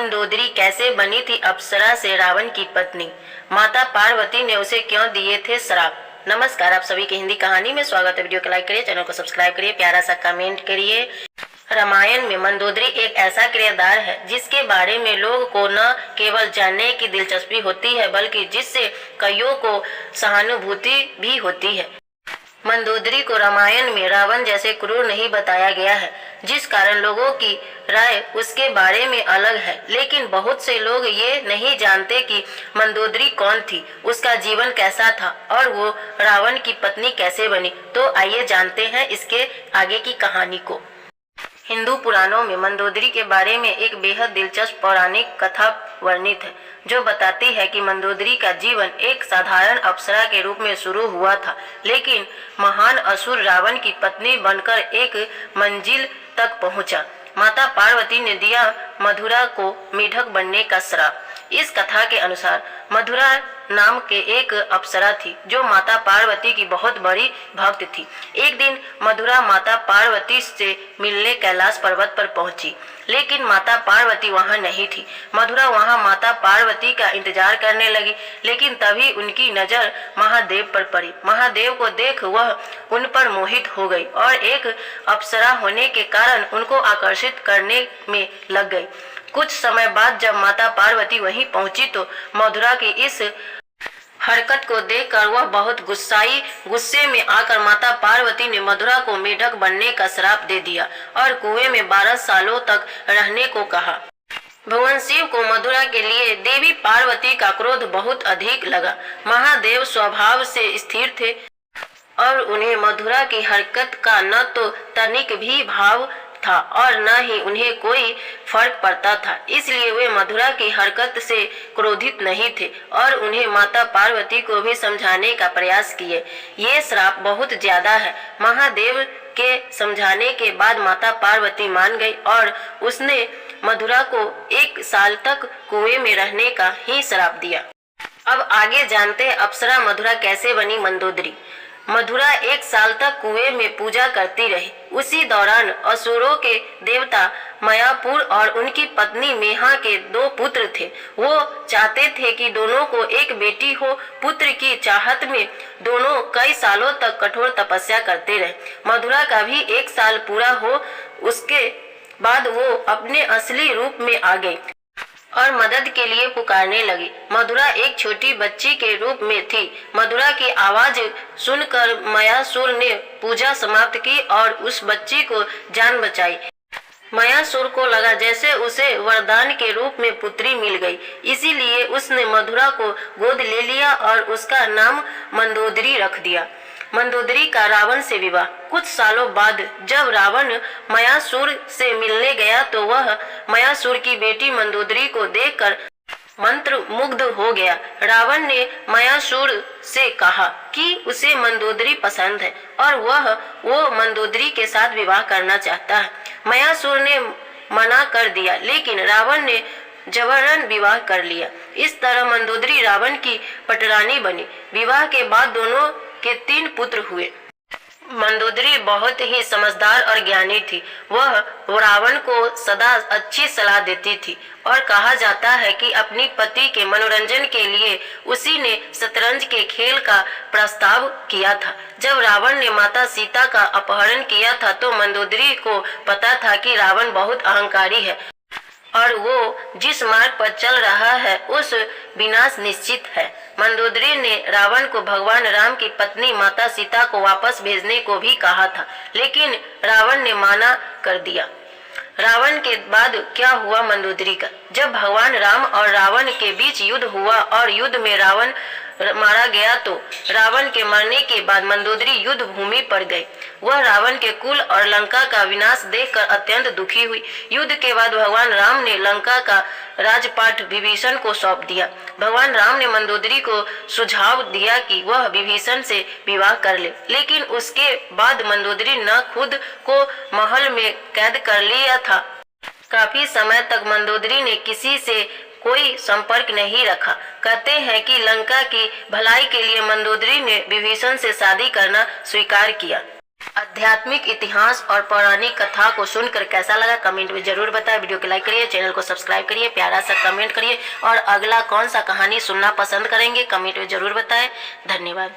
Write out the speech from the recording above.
मंदोदरी कैसे बनी थी अप्सरा से रावण की पत्नी? माता पार्वती ने उसे क्यों दिए थे श्राप? नमस्कार, आप सभी के हिंदी कहानी में स्वागत है। वीडियो को लाइक करिए, चैनल को सब्सक्राइब करिए, प्यारा सा कमेंट करिए। रामायण में मंदोदरी एक ऐसा किरदार है जिसके बारे में लोगों को न केवल जानने की दिलचस्पी होती है बल्कि जिससे कईयों को सहानुभूति भी होती है। मंदोदरी को रामायण में रावण जैसे क्रूर नहीं बताया गया है, जिस कारण लोगों की राय उसके बारे में अलग है। लेकिन बहुत से लोग ये नहीं जानते कि मंदोदरी कौन थी, उसका जीवन कैसा था और वो रावण की पत्नी कैसे बनी। तो आइए जानते हैं इसके आगे की कहानी को। हिंदू पुराणों में मंदोदरी के बारे में एक बेहद दिलचस्प पौराणिक कथा वर्णित है, जो बताती है कि मंदोदरी का जीवन एक साधारण अप्सरा के रूप में शुरू हुआ था, लेकिन महान असुर रावण की पत्नी बनकर एक मंजिल तक पहुंचा। माता पार्वती ने दिया मधुरा को मेढक बनने का श्राप। इस कथा के अनुसार मधुरा नाम के एक अप्सरा थी जो माता पार्वती की बहुत बड़ी भक्त थी। एक दिन मधुरा माता पार्वती से मिलने कैलाश पर्वत पर पहुंची, लेकिन माता पार्वती वहां नहीं थी। मधुरा वहां माता पार्वती का इंतजार करने लगी, लेकिन तभी उनकी नजर महादेव पर पड़ी। महादेव को देख वह उन पर मोहित हो गई और एक अप्सरा होने के कारण उनको आकर्षित करने में लग गई। कुछ समय बाद जब माता पार्वती वहीं पहुंची तो मधुरा की इस हरकत को देखकर वह बहुत गुस्से में आकर माता पार्वती ने मधुरा को मेढक बनने का श्राप दे दिया और कुएं में 12 सालों तक रहने को कहा। भगवान शिव को मधुरा के लिए देवी पार्वती का क्रोध बहुत अधिक लगा। महादेव स्वभाव से स्थिर थे और उन्हें मधुरा की हरकत का न तो तनिक भी भाव था और न ही उन्हें कोई फर्क पड़ता था। इसलिए वे मधुरा की हरकत से क्रोधित नहीं थे और उन्हें माता पार्वती को भी समझाने का प्रयास किए। ये श्राप बहुत ज्यादा है। महादेव के समझाने के बाद माता पार्वती मान गई और उसने मधुरा को 1 साल तक कुएं में रहने का ही श्राप दिया। अब आगे जानते हैं अप्सरा मधुरा कैसे बनी मंदोदरी। मधुरा 1 साल तक कुएं में पूजा करती रही। उसी दौरान असुरों के देवता मायापुर और उनकी पत्नी मेहा के 2 पुत्र थे। वो चाहते थे कि दोनों को एक बेटी हो। पुत्र की चाहत में दोनों कई सालों तक कठोर तपस्या करते रहे। मधुरा का भी 1 साल पूरा हो उसके बाद वो अपने असली रूप में आ गई और मदद के लिए पुकारने लगी। मधुरा एक छोटी बच्ची के रूप में थी। मधुरा की आवाज सुनकर मायासुर ने पूजा समाप्त की और उस बच्ची को जान बचाई। मायासुर को लगा जैसे उसे वरदान के रूप में पुत्री मिल गई, इसीलिए उसने मधुरा को गोद ले लिया और उसका नाम मंदोदरी रख दिया। मंदोदरी का रावण से विवाह। कुछ सालों बाद जब रावण मायासुर से मिलने गया तो वह मायासुर की बेटी मंदोदरी को देखकर मंत्र मुग्ध हो गया। रावण ने मायासुर से कहा कि उसे मंदोदरी पसंद है और वो मंदोदरी के साथ विवाह करना चाहता है। मायासुर ने मना कर दिया, लेकिन रावण ने जबरन विवाह कर लिया। इस तरह मंदोदरी रावण की पटरानी बनी। विवाह के बाद दोनों के 3 पुत्र हुए। मंदोदरी बहुत ही समझदार और ज्ञानी थी। वह रावण को सदा अच्छी सलाह देती थी और कहा जाता है कि अपनी पति के मनोरंजन के लिए उसी ने शतरंज के खेल का प्रस्ताव किया था। जब रावण ने माता सीता का अपहरण किया था तो मंदोदरी को पता था कि रावण बहुत अहंकारी है और वो जिस मार्ग पर चल रहा है उस विनाश निश्चित है। मंदोदरी ने रावण को भगवान राम की पत्नी माता सीता को वापस भेजने को भी कहा था, लेकिन रावण ने माना कर दिया। रावण के बाद क्या हुआ मंदोदरी का? जब भगवान राम और रावण के बीच युद्ध हुआ और युद्ध में रावण मारा गया तो रावण के मरने के बाद मंदोदरी युद्ध भूमि पर गई। वह रावण के कुल और लंका का विनाश देखकर अत्यंत दुखी हुई। युद्ध के बाद भगवान राम ने लंका का राजपाट विभीषण को सौंप दिया। भगवान राम ने मंदोदरी को सुझाव दिया कि वह विभीषण से विवाह कर ले, लेकिन उसके बाद मंदोदरी न खुद को महल में कैद कर लिया था। काफी समय तक मंदोदरी ने किसी से कोई संपर्क नहीं रखा। कहते हैं कि लंका की भलाई के लिए मंदोदरी ने विभीषण से शादी करना स्वीकार किया। आध्यात्मिक इतिहास और पौराणिक कथा को सुनकर कैसा लगा कमेंट में जरूर बताएं। वीडियो को लाइक करिए, चैनल को सब्सक्राइब करिए, प्यारा सा कमेंट करिए और अगला कौन सा कहानी सुनना पसंद करेंगे कमेंट में जरूर बताएं। धन्यवाद।